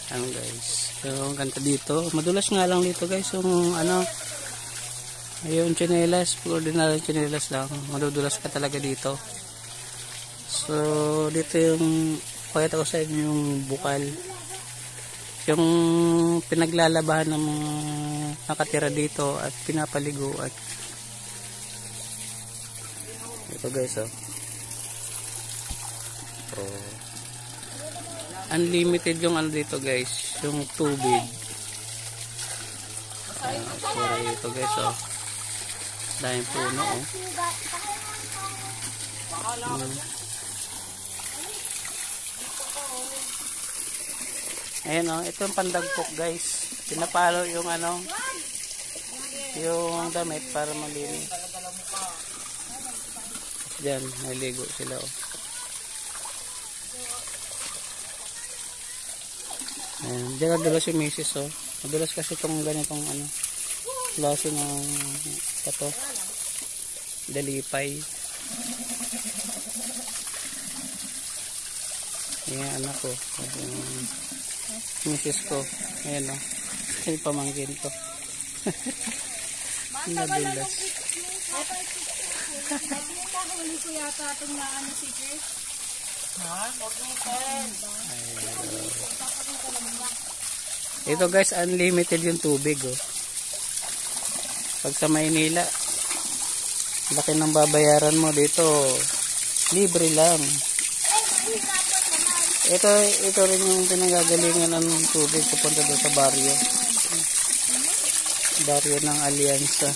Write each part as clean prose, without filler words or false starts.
Ayan guys. So, ang ganda dito. Madulas nga lang dito guys. Yung ano, yung tsinelas. Ordinary tsinelas lang. Madudulas ka talaga dito. So, dito yung pakita ko sa inyo yung bukal. Yung pinaglalabahan ng mga nakatira dito at pinapaligo at ito guys oh. So, unlimited yung ano dito guys, yung tubig. Sorry ito guys oh. Dahil puno oh. Ayan o, ito yung pandagpok guys. Pinapalo yung ano, yung damit para malinis. Diyan, naligo sila o. Ayan, diyan nadulas yung misis o. Madulas kasi itong ganitong ano, klase ng ito, dalipay. Ayan, anak ko. Misis ko. Ayan o. Yung pamangkin ko. Nadulas. Huli ko yata itong naano si Chris. Ha? Ito guys, unlimited yung tubig oh. Pag sa Maynila, laki ng babayaran mo dito. Libre lang. Ito rin yung pinagagalingan ng tubig pupunta doon sa baryo. Baryo ng Alianza.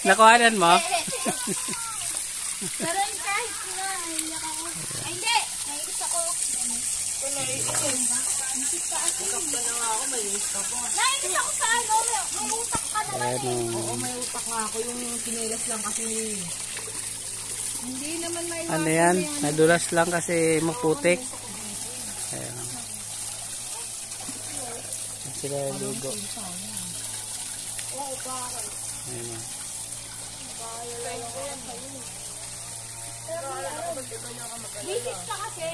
Nakuhanan mo? Pero kahit na, naiyak ako. Ay hindi, naiis ako. Naiis ako sa ano, may utak ka naman eh. Oo, may utak nga ako. Yung kinelas lang kasi. Hindi naman may utak. Ano yan? Nadulas lang kasi maputik. Ayan. Sila ligo. Ayan. Bisis ka kasi.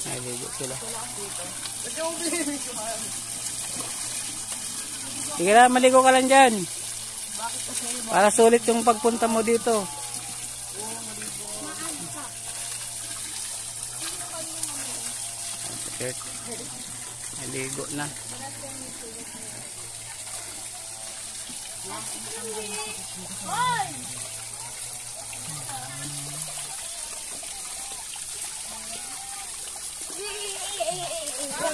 Naligo sila. Sige na, maligo ka lang dyan. Para sulit yung pagpunta mo dito. Naligo na. Hoy!